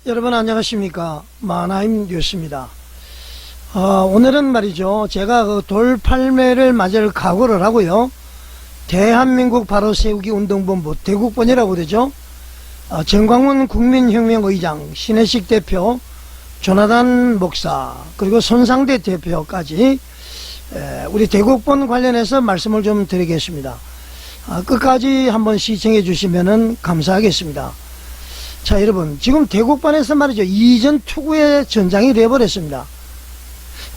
여러분 안녕하십니까. 마나임 뉴스입니다. 오늘은 말이죠, 제가 그 돌팔매를 맞을 각오를 하고요, 대한민국 바로 세우기 운동본부 대국본이라고 그러죠. 정광훈 국민혁명의장, 신혜식 대표, 조나단 목사, 그리고 손상대 대표까지 우리 대국본 관련해서 말씀을 좀 드리겠습니다. 끝까지 한번 시청해 주시면 감사하겠습니다. 자, 여러분, 지금 대국본에서 말이죠, 이전 투구의 전장이 되어버렸습니다.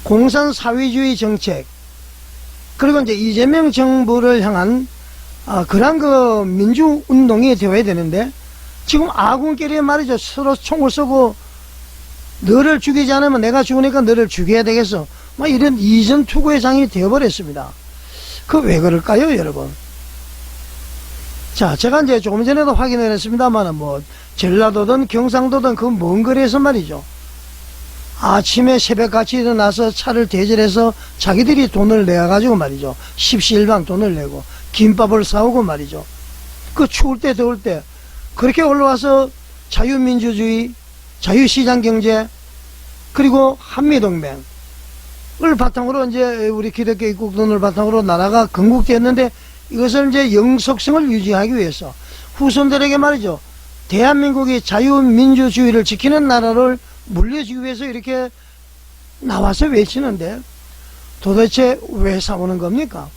공산 사회주의 정책, 그리고 이제 이재명 정부를 향한 그런 그 민주운동이 되어야 되는데, 지금 아군끼리 말이죠, 서로 총을 쏘고 너를 죽이지 않으면 내가 죽으니까 너를 죽여야 되겠어, 막 이런 이전 투구의 장이 되어버렸습니다. 그 왜 그럴까요, 여러분? 자, 제가 이제 조금 전에도 확인을 했습니다만, 전라도든 경상도든 그 먼 거리에서 말이죠, 아침에 새벽같이 일어나서 차를 대절해서 자기들이 돈을 내가지고 말이죠, 십시일반 돈을 내고 김밥을 사오고 말이죠, 그 추울 때 더울 때 그렇게 올라와서 자유민주주의, 자유시장경제, 그리고 한미동맹을 바탕으로 이제 우리 기독교 입국론을 바탕으로 나라가 건국되었는데, 이것을 이제 영속성을 유지하기 위해서 후손들에게 말이죠, 대한민국이 자유민주주의를 지키는 나라를 물려주기 위해서 이렇게 나와서 외치는데, 도대체 왜 싸우는 겁니까?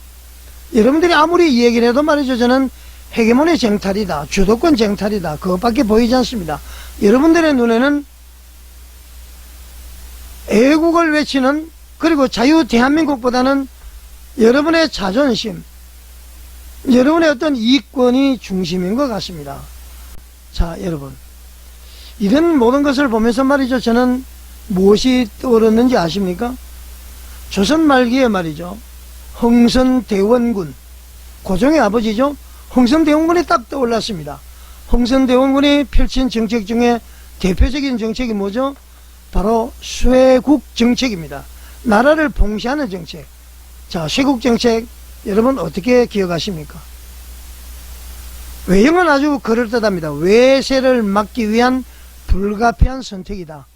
여러분들이 아무리 이 얘기를 해도 말이죠, 저는 헤게모니 쟁탈이다, 주도권 쟁탈이다, 그것밖에 보이지 않습니다. 여러분들의 눈에는 애국을 외치는, 그리고 자유 대한민국보다는 여러분의 자존심, 여러분의 어떤 이권이 중심인 것 같습니다. 자, 여러분, 이런 모든 것을 보면서 말이죠, 저는 무엇이 떠오르는지 아십니까? 조선 말기에 말이죠, 흥선대원군, 고종의 아버지죠, 흥선대원군이 딱 떠올랐습니다. 흥선대원군이 펼친 정책 중에 대표적인 정책이 뭐죠? 바로 쇄국 정책입니다. 나라를 봉쇄하는 정책. 자, 쇄국 정책 여러분 어떻게 기억하십니까? 외형은 아주 그럴듯합니다. 외세를 막기 위한 불가피한 선택이다.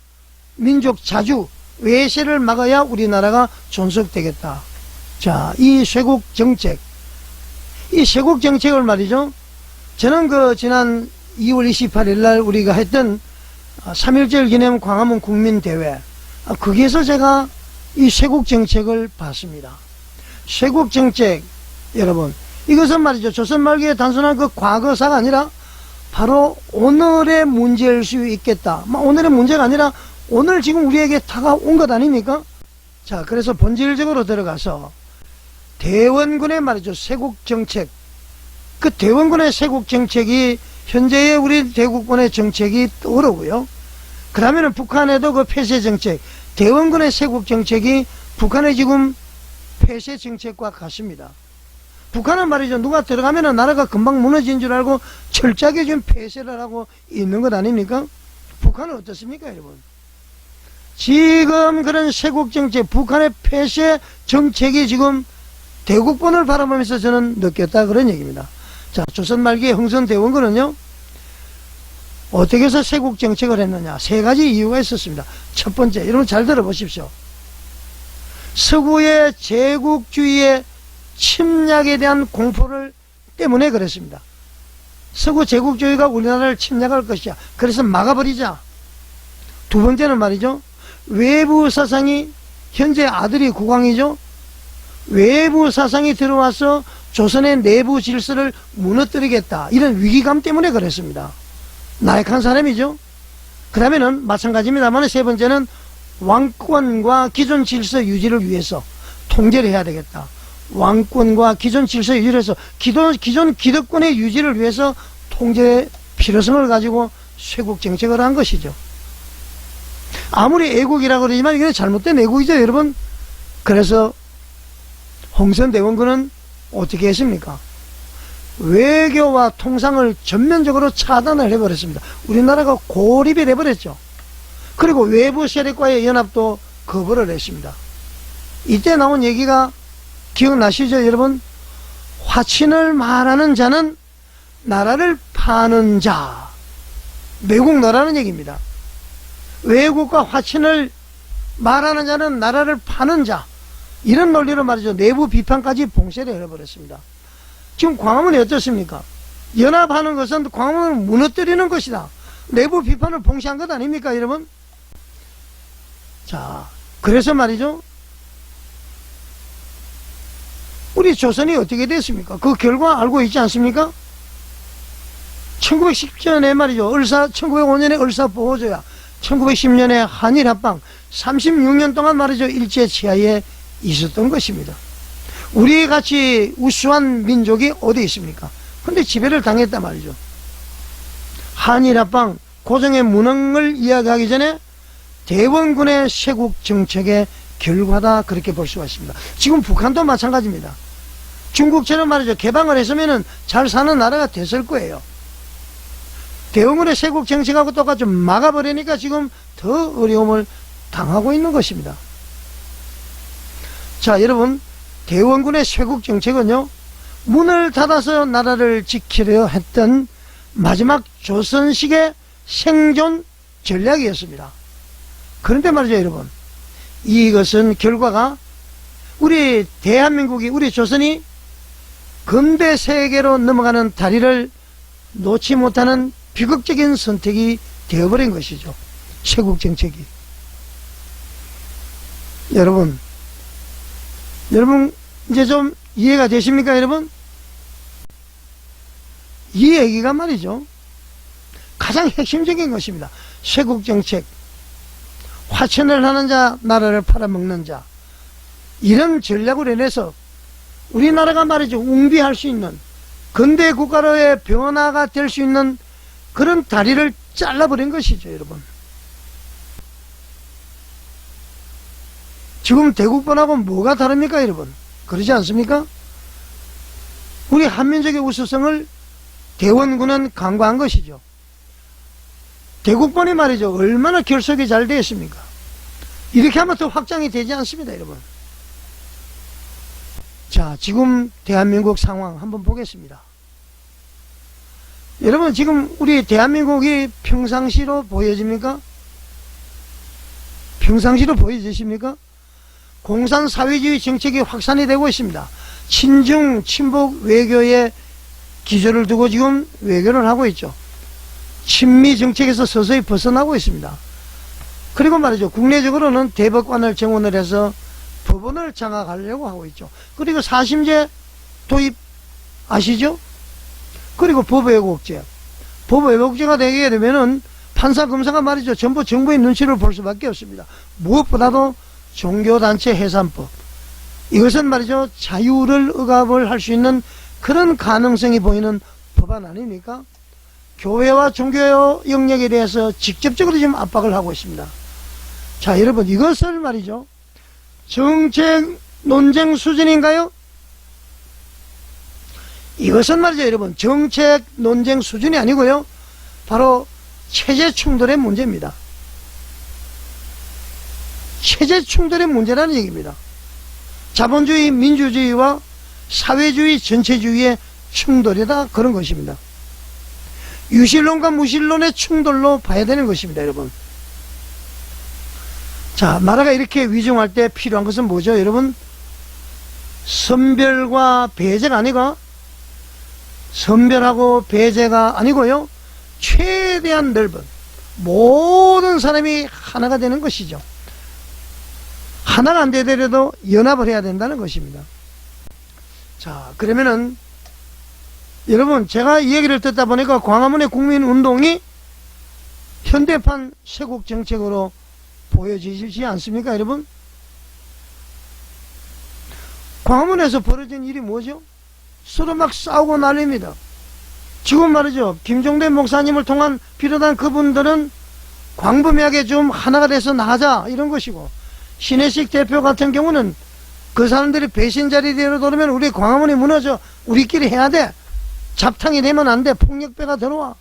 민족 자주, 외세를 막아야 우리나라가 존속되겠다. 자, 이 쇄국 정책, 이 쇄국 정책을 말이죠, 저는 그 지난 2월 28일 날 우리가 했던 3.1절 기념 광화문 국민대회, 거기에서 제가 이 쇄국 정책을 봤습니다. 쇄국 정책, 여러분, 이것은 말이죠, 조선 말기의 단순한 그 과거사가 아니라 바로 오늘의 문제일 수 있겠다. 오늘의 문제가 아니라 오늘 지금 우리에게 다가온 것 아닙니까? 자, 그래서 본질적으로 들어가서 대원군의 말이죠, 쇄국 정책, 그 대원군의 쇄국 정책이 현재의 우리 대국군의 정책이 떠오르고요, 그 다음에는 북한에도 그 폐쇄 정책, 대원군의 쇄국 정책이 북한의 지금 폐쇄 정책과 같습니다. 북한은 말이죠, 누가 들어가면 나라가 금방 무너진 줄 알고 철저하게 지금 폐쇄를 하고 있는 것 아닙니까? 북한은 어떻습니까, 여러분? 지금 그런 쇄국 정책, 북한의 폐쇄 정책이 지금 대국본을 바라보면서 저는 느꼈다, 그런 얘기입니다. 자, 조선 말기의 흥선대원군은요, 어떻게 해서 쇄국 정책을 했느냐? 세 가지 이유가 있었습니다. 첫 번째, 여러분 잘 들어보십시오. 서구의 제국주의의 침략에 대한 공포를 때문에 그랬습니다. 서구 제국주의가 우리나라를 침략할 것이야, 그래서 막아버리자. 두 번째는 말이죠, 외부 사상이, 현재 아들이 국왕이죠, 외부 사상이 들어와서 조선의 내부 질서를 무너뜨리겠다, 이런 위기감 때문에 그랬습니다. 나약한 사람이죠. 그 다음에는 마찬가지입니다만, 세 번째는 왕권과 기존 질서 유지를 위해서 통제를 해야 되겠다. 왕권과 기존 질서 유지를 해서 기존 기득권의 유지를 위해서 통제의 필요성을 가지고 쇄국 정책을 한 것이죠. 아무리 애국이라고 그러지만 이게 잘못된 애국이죠, 여러분. 그래서 흥선대원군은 어떻게 했습니까? 외교와 통상을 전면적으로 차단을 해버렸습니다. 우리나라가 고립이 돼버렸죠. 그리고 외부 세력과의 연합도 거부를 했습니다. 이때 나온 얘기가 기억나시죠, 여러분? 화친을 말하는 자는 나라를 파는 자, 매국 너라는 얘기입니다. 외국과 화친을 말하는 자는 나라를 파는 자, 이런 논리로 말이죠. 내부 비판까지 봉쇄를 해버렸습니다. 지금 광화문이 어떻습니까? 연합하는 것은 광화문을 무너뜨리는 것이다. 내부 비판을 봉쇄한 것 아닙니까, 여러분? 자, 그래서 말이죠. 우리 조선이 어떻게 됐습니까? 그 결과 알고 있지 않습니까? 1910년에 말이죠. 1905년에 을사보호조약, 1910년에 한일합방, 36년 동안 말이죠. 일제치하에 있었던 것입니다. 우리 같이 우수한 민족이 어디 있습니까? 근데 지배를 당했단 말이죠. 한일합방, 고종의 무능을 이야기하기 전에 대원군의 쇄국 정책의 결과다, 그렇게 볼 수가 있습니다. 지금 북한도 마찬가지입니다. 중국처럼 말이죠. 개방을 했으면 잘 사는 나라가 됐을 거예요. 대원군의 쇄국 정책하고 똑같이 막아버리니까 지금 더 어려움을 당하고 있는 것입니다. 자, 여러분, 대원군의 쇄국 정책은요, 문을 닫아서 나라를 지키려 했던 마지막 조선식의 생존 전략이었습니다. 그런데 말이죠, 여러분, 이것은 결과가 우리 대한민국이, 우리 조선이 근대 세계로 넘어가는 다리를 놓지 못하는 비극적인 선택이 되어버린 것이죠. 쇄국 정책이. 여러분 이제 좀 이해가 되십니까, 여러분? 이 얘기가 말이죠, 가장 핵심적인 것입니다. 쇄국 정책, 화천을 하는 자, 나라를 팔아먹는 자, 이런 전략으로 인해서 우리나라가 말이죠, 웅비할 수 있는, 근대 국가로의 변화가 될 수 있는 그런 다리를 잘라버린 것이죠, 여러분. 지금 대국본하고 뭐가 다릅니까, 여러분? 그러지 않습니까? 우리 한민족의 우수성을 대원군은 강구한 것이죠. 대국본이 말이죠, 얼마나 결속이 잘 되어 있습니까? 이렇게 하면 더 확장이 되지 않습니다, 여러분. 자, 지금 대한민국 상황 한번 보겠습니다. 여러분, 지금 우리 대한민국이 평상시로 보여집니까? 평상시로 보여지십니까? 공산사회주의 정책이 확산이 되고 있습니다. 친중, 친북 외교의 기조를 두고 지금 외교를 하고 있죠. 친미 정책에서 서서히 벗어나고 있습니다. 그리고 말이죠, 국내적으로는 대법관을 정원을 해서 법원을 장악하려고 하고 있죠. 그리고 사심제 도입 아시죠? 그리고 법외국제. 법외국제가 되게 되면은 판사, 검사가 말이죠, 전부 정부의 눈치를 볼 수밖에 없습니다. 무엇보다도 종교단체 해산법, 이것은 말이죠, 자유를 억압을 할 수 있는 그런 가능성이 보이는 법안 아닙니까? 교회와 종교 영역에 대해서 직접적으로 지금 압박을 하고 있습니다. 자, 여러분, 이것을 말이죠, 정책 논쟁 수준인가요? 이것은 말이죠, 여러분, 정책 논쟁 수준이 아니고요, 바로 체제 충돌의 문제입니다. 체제 충돌의 문제라는 얘기입니다. 자본주의, 민주주의와 사회주의, 전체주의의 충돌이다, 그런 것입니다. 유실론과 무실론의 충돌로 봐야 되는 것입니다, 여러분. 자, 나라가 이렇게 위중할 때 필요한 것은 뭐죠, 여러분? 선별과 배제가 아니고, 선별하고 배제가 아니고요, 최대한 넓은 모든 사람이 하나가 되는 것이죠. 하나가 안 되더라도 연합을 해야 된다는 것입니다. 자, 그러면은 여러분, 제가 이 얘기를 듣다 보니까 광화문의 국민운동이 현대판 쇄국 정책으로 보여지지 않습니까, 여러분? 광화문에서 벌어진 일이 뭐죠? 서로 막 싸우고 난립니다. 지금 말이죠, 김종대 목사님을 통한 비롯한 그분들은 광범위하게 좀 하나가 돼서 나가자, 이런 것이고, 신혜식 대표 같은 경우는 그 사람들이 배신자리대로 돌으면 우리 광화문이 무너져, 우리끼리 해야 돼, 잡탕이 되면 안 돼, 폭력배가 들어와.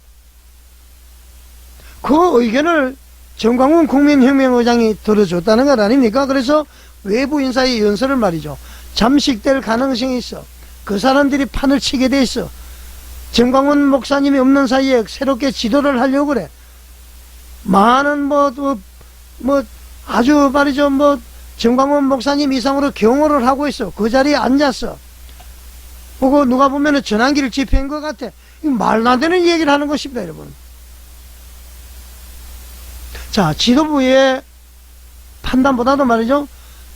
그 의견을 정광훈 국민혁명의장이 들어줬다는 것 아닙니까? 그래서 외부 인사의 연설을 말이죠, 잠식될 가능성이 있어, 그 사람들이 판을 치게 돼 있어, 정광훈 목사님이 없는 사이에 새롭게 지도를 하려고 그래, 많은 뭐 아주 말이죠, 뭐 정광훈 목사님 이상으로 경호를 하고 있어. 그 자리에 앉았어. 그거 누가 보면은 전환기를 집행한 것 같아. 말도 안 되는 얘기를 하는 것입니다, 여러분. 자, 지도부의 판단보다도 말이죠,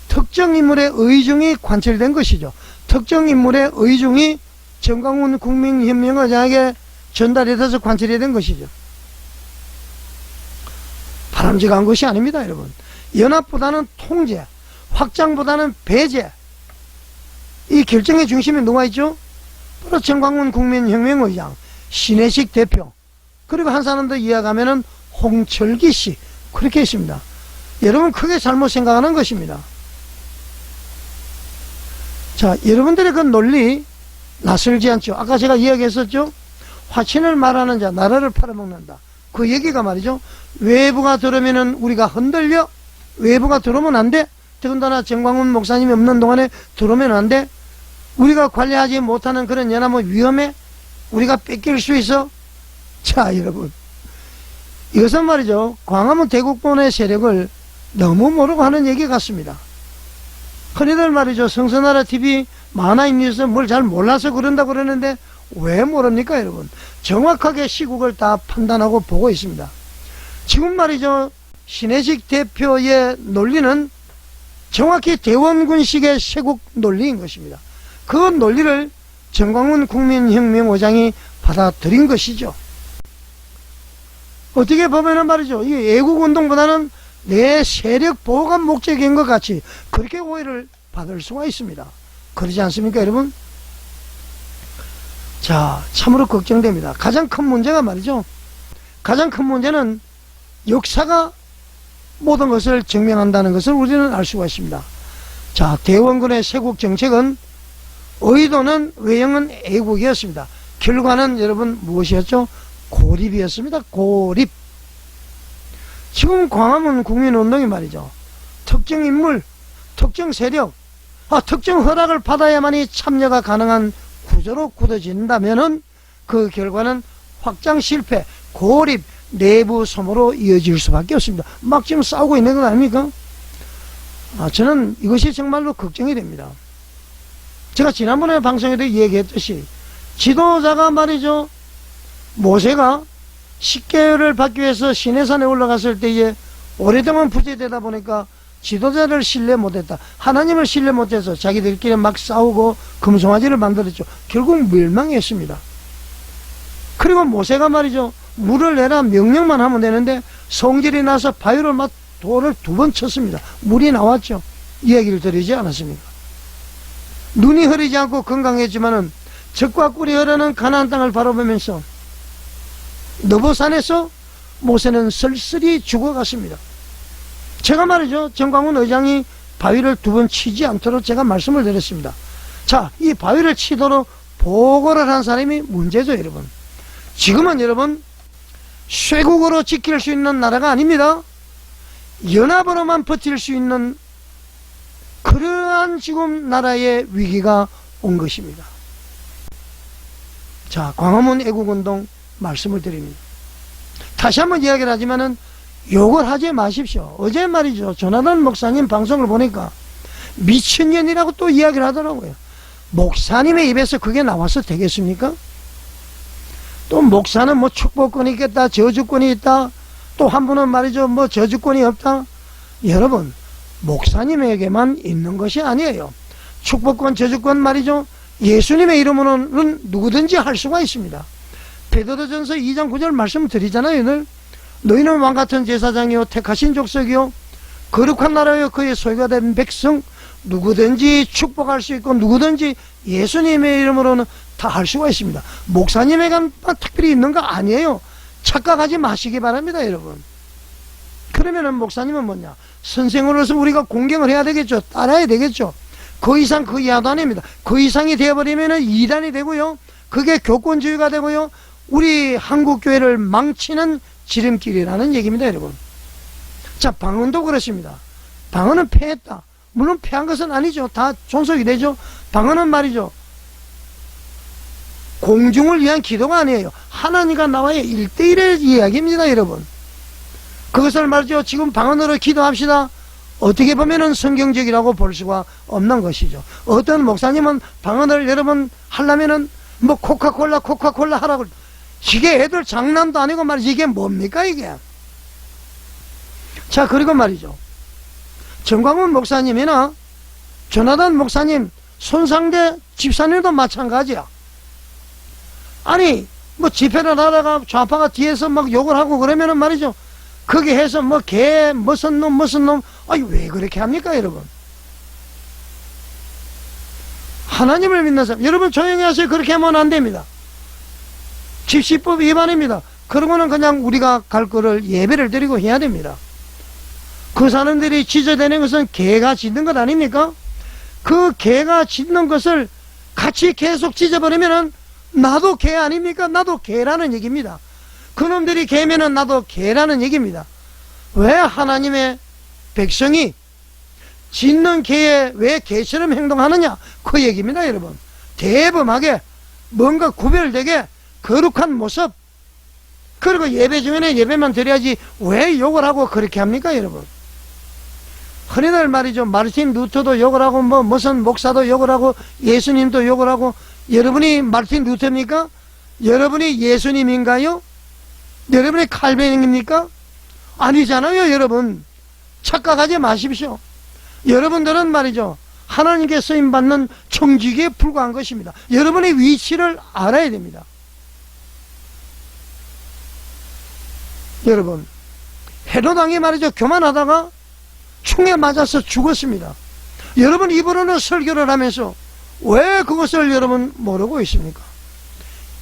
특정 인물의 의중이 관철된 것이죠. 특정 인물의 의중이 정광훈 국민혁명의장에게 전달이 돼서 관철이 된 것이죠. 바람직한 것이 아닙니다, 여러분. 연합보다는 통제, 확장보다는 배제. 이 결정의 중심에 누가 있죠? 바로 정광훈 국민혁명의장, 신혜식 대표, 그리고 한 사람 더 이어가면은 홍철기 씨, 그렇게 있습니다. 여러분 크게 잘못 생각하는 것입니다. 자, 여러분들의 그 논리 낯설지 않죠? 아까 제가 이야기했었죠? 화친을 말하는 자 나라를 팔아먹는다. 그 얘기가 말이죠, 외부가 들어오면은 우리가 흔들려. 외부가 들어오면 안 돼. 더군다나 정광훈 목사님이 없는 동안에 들어오면 안 돼. 우리가 관리하지 못하는 그런 연합은 위험해. 우리가 뺏길 수 있어. 자, 여러분, 이것은 말이죠, 광화문 대국본의 세력을 너무 모르고 하는 얘기 같습니다. 흔히들 말이죠, 성서나라 TV 만화임 뉴스 뭘 잘 몰라서 그런다 그러는데 왜 모릅니까, 여러분? 정확하게 시국을 다 판단하고 보고 있습니다. 지금 말이죠, 신혜식 대표의 논리는 정확히 대원군식의 쇄국 논리인 것입니다. 그 논리를 정광훈 국민혁명의장이 받아들인 것이죠. 어떻게 보면은 말이죠, 이게 애국운동보다는 내 세력 보호가 목적인 것 같이 그렇게 오해를 받을 수가 있습니다. 그러지 않습니까, 여러분? 자, 참으로 걱정됩니다. 가장 큰 문제가 말이죠, 가장 큰 문제는 역사가 모든 것을 증명한다는 것을 우리는 알 수가 있습니다. 자, 대원군의 쇄국 정책은 의도는 외형은 애국이었습니다. 결과는 여러분 무엇이었죠? 고립이었습니다. 고립. 지금 광화문 국민운동이 말이죠, 특정 인물, 특정 세력, 특정 허락을 받아야만이 참여가 가능한 구조로 굳어진다면은 그 결과는 확장 실패, 고립, 내부 소모로 이어질 수밖에 없습니다. 막 지금 싸우고 있는 건 아닙니까? 저는 이것이 정말로 걱정이 됩니다. 제가 지난번에 방송에도 얘기했듯이 지도자가 말이죠, 모세가 10개월을 받기 위해서 시내산에 올라갔을 때에 오랫동안 부재되다 보니까 지도자를 신뢰 못했다. 하나님을 신뢰 못해서 자기들끼리 막 싸우고 금송아지를 만들었죠. 결국 멸망했습니다. 그리고 모세가 말이죠, 물을 내라 명령만 하면 되는데 성질이 나서 바위로 막 돌을 2번 쳤습니다. 물이 나왔죠. 이야기를 드리지 않았습니까? 눈이 흐리지 않고 건강했지만은 적과 꿀이 흐르는 가나안 땅을 바라보면서 너보산에서 모세는 쓸쓸히 죽어갔습니다. 제가 말이죠, 정광훈 의장이 바위를 2번 치지 않도록 제가 말씀을 드렸습니다. 자, 이 바위를 치도록 보고를 한 사람이 문제죠, 여러분. 지금은 여러분 쇄국으로 지킬 수 있는 나라가 아닙니다. 연합으로만 버틸 수 있는 그러한 지금 나라의 위기가 온 것입니다. 자, 광화문 애국운동 말씀을 드립니다. 다시 한번 이야기를 하지만은 욕을 하지 마십시오. 어제 말이죠, 조나단 목사님 방송을 보니까 미친년이라고 또 이야기를 하더라고요. 목사님의 입에서 그게 나와서 되겠습니까? 또 목사는 뭐 축복권이 있겠다, 저주권이 있다, 또 한 분은 말이죠, 뭐 저주권이 없다. 여러분, 목사님에게만 있는 것이 아니에요. 축복권, 저주권 말이죠, 예수님의 이름으로는 누구든지 할 수가 있습니다. 베드로전서 2장 9절 말씀 드리잖아요, 늘. 너희는 왕같은 제사장이요 택하신 족속이요 거룩한 나라요 그의 소유가 된 백성, 누구든지 축복할 수 있고 누구든지 예수님의 이름으로는 다 할 수가 있습니다. 목사님에게만 특별히 있는 거 아니에요. 착각하지 마시기 바랍니다, 여러분. 그러면은 목사님은 뭐냐, 선생으로서 우리가 공경을 해야 되겠죠. 따라야 되겠죠. 그 이상 그 이하도 아닙니다. 그 이상이 되어버리면은 이단이 되고요, 그게 교권주의가 되고요, 우리 한국교회를 망치는 지름길이라는 얘기입니다, 여러분. 자, 방언도 그렇습니다. 방언은 패했다. 물론 패한 것은 아니죠. 다 존속이 되죠. 방언은 말이죠, 공중을 위한 기도가 아니에요. 하나님과 나와의 1대1의 이야기입니다, 여러분. 그것을 말이죠. 지금 방언으로 기도합시다. 어떻게 보면은 성경적이라고 볼 수가 없는 것이죠. 어떤 목사님은 방언을 여러분 하려면은 뭐 코카콜라 하라고. 이게 애들 장난도 아니고 말이지. 이게 뭡니까 이게. 자, 그리고 말이죠. 정광훈 목사님이나 조나단 목사님, 손상대 집사님도 마찬가지야. 아니 뭐 집회를 하다가 좌파가 뒤에서 막 욕을 하고 그러면은 말이죠. 거기 해서 뭐 개 무슨 놈 아니 왜 그렇게 합니까 여러분. 하나님을 믿는 사람 여러분 조용히 하세요. 그렇게 하면 안 됩니다. 집시법 위반입니다. 그러고는 그냥 우리가 갈 거를 예배를 드리고 해야 됩니다. 그 사람들이 지저대는 것은 개가 짖는 것 아닙니까? 그 개가 짖는 것을 같이 계속 짖어버리면은 나도 개 아닙니까? 나도 개라는 얘기입니다. 그놈들이 개면은 나도 개라는 얘기입니다. 왜 하나님의 백성이 짖는 개에 왜 개처럼 행동하느냐? 그 얘기입니다 여러분. 대범하게 뭔가 구별되게 거룩한 모습, 그리고 예배 중에는 예배만 드려야지 왜 욕을 하고 그렇게 합니까 여러분. 흔히들 말이죠. 마르틴 루터도 욕을 하고 뭐 무슨 목사도 욕을 하고 예수님도 욕을 하고. 여러분이 마르틴 루터입니까? 여러분이 예수님인가요? 여러분이 칼빈입니까? 아니잖아요 여러분. 착각하지 마십시오. 여러분들은 말이죠. 하나님께 쓰임받는 청지기에 불과한 것입니다. 여러분의 위치를 알아야 됩니다. 여러분, 헤로당이 말이죠. 교만하다가 총에 맞아서 죽었습니다. 여러분 입으로는 설교를 하면서 왜 그것을 여러분 모르고 있습니까?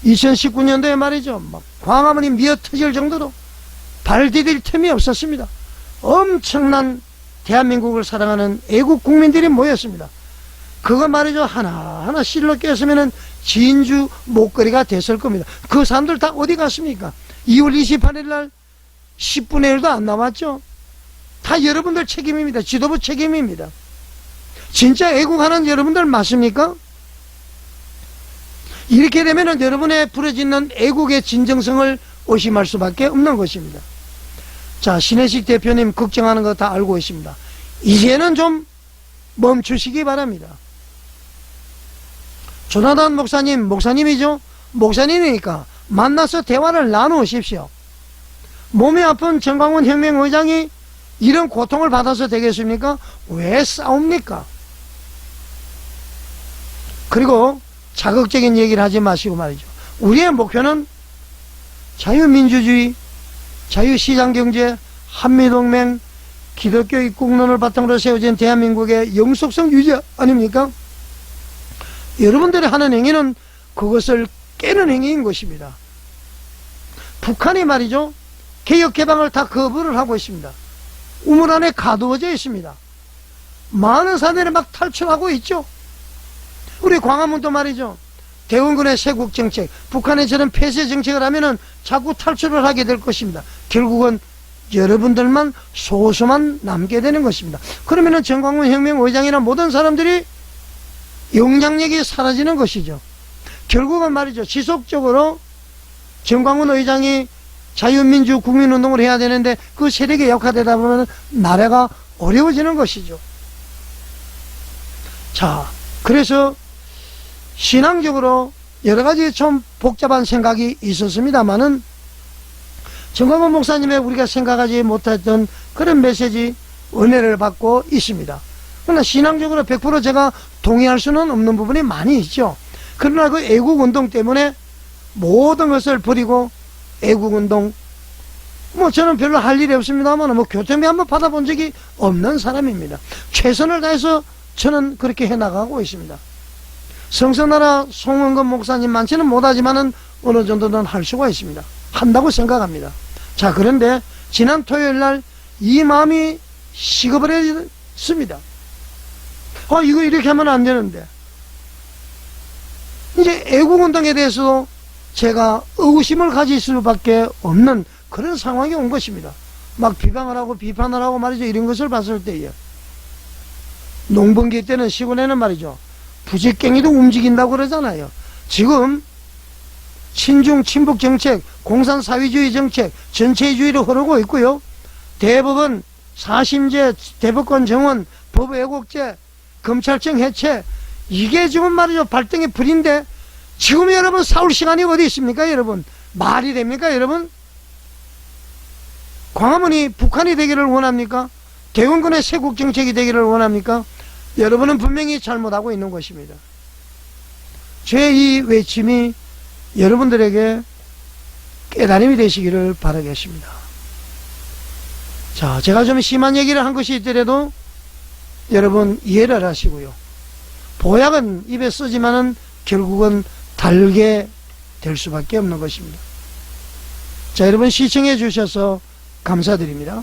2019년도에 말이죠. 막 광화문이 미어 터질 정도로 발 디딜 틈이 없었습니다. 엄청난 대한민국을 사랑하는 애국 국민들이 모였습니다. 그거 말이죠. 하나하나 실로 깼으면은 진주 목걸이가 됐을 겁니다. 그 사람들 다 어디 갔습니까? 2월 28일 날 10분의 1도 안 남았죠. 다 여러분들 책임입니다. 지도부 책임입니다. 진짜 애국하는 여러분들 맞습니까? 이렇게 되면은 여러분의 부러지는 애국의 진정성을 의심할 수밖에 없는 것입니다. 자, 신혜식 대표님 걱정하는 거 다 알고 있습니다. 이제는 좀 멈추시기 바랍니다. 조나단 목사님, 목사님이죠? 목사님이니까 만나서 대화를 나누십시오. 몸이 아픈 정광훈 혁명의장이 이런 고통을 받아서 되겠습니까? 왜 싸웁니까? 그리고 자극적인 얘기를 하지 마시고 말이죠. 우리의 목표는 자유민주주의, 자유시장경제, 한미동맹, 기독교 입국론을 바탕으로 세워진 대한민국의 영속성 유지 아닙니까? 여러분들이 하는 행위는 그것을 깨는 행위인 것입니다. 북한이 말이죠. 개혁개방을 다 거부를 하고 있습니다. 우물 안에 가두어져 있습니다. 많은 사람들이 막 탈출하고 있죠. 우리 광화문도 말이죠. 대원군의 세국정책, 북한의 저런 폐쇄 정책을 하면은 자꾸 탈출을 하게 될 것입니다. 결국은 여러분들만 소수만 남게 되는 것입니다. 그러면은 정광훈 혁명의장이나 모든 사람들이 영향력이 사라지는 것이죠. 결국은 말이죠. 지속적으로 정광훈 의장이 자유민주 국민운동을 해야 되는데 그 세력이 약화되다 보면 나라가 어려워지는 것이죠. 자, 그래서 신앙적으로 여러가지 좀 복잡한 생각이 있었습니다만은 정광훈 목사님의 우리가 생각하지 못했던 그런 메시지 은혜를 받고 있습니다. 그러나 신앙적으로 100% 제가 동의할 수는 없는 부분이 많이 있죠. 그러나 그 애국운동 때문에 모든 것을 버리고 애국운동, 뭐 저는 별로 할 일이 없습니다만 뭐 교통비 한번 받아본 적이 없는 사람입니다. 최선을 다해서 저는 그렇게 해나가고 있습니다. 성서나라 송원건 목사님 많지는 못하지만은 어느 정도는 할 수가 있습니다. 한다고 생각합니다. 자, 그런데 지난 토요일날 이 마음이 식어버렸습니다. 이거 이렇게 하면 안 되는데. 이제 애국운동에 대해서도 제가 의구심을 가질 수밖에 없는 그런 상황이 온 것입니다. 막 비방을 하고 비판을 하고 말이죠. 이런 것을 봤을 때에 농번기 때는 시골에는 말이죠. 부직갱이도 움직인다고 그러잖아요. 지금 친중 친북 정책, 공산사회주의 정책, 전체주의로 흐르고 있고요. 대법원, 사심제, 대법관 정원, 법왜곡제, 검찰청 해체, 이게 지금 말이죠 발등의 불인데, 지금 여러분 싸울 시간이 어디 있습니까 여러분? 말이 됩니까 여러분? 광화문이 북한이 되기를 원합니까? 대원군의 세국정책이 되기를 원합니까? 여러분은 분명히 잘못하고 있는 것입니다. 제 이 외침이 여러분들에게 깨달음이 되시기를 바라겠습니다. 자, 제가 좀 심한 얘기를 한 것이 있더라도 여러분 이해를 하시고요. 보약은 입에 쓰지만은 결국은 달게 될 수밖에 없는 것입니다. 자, 여러분 시청해 주셔서 감사드립니다.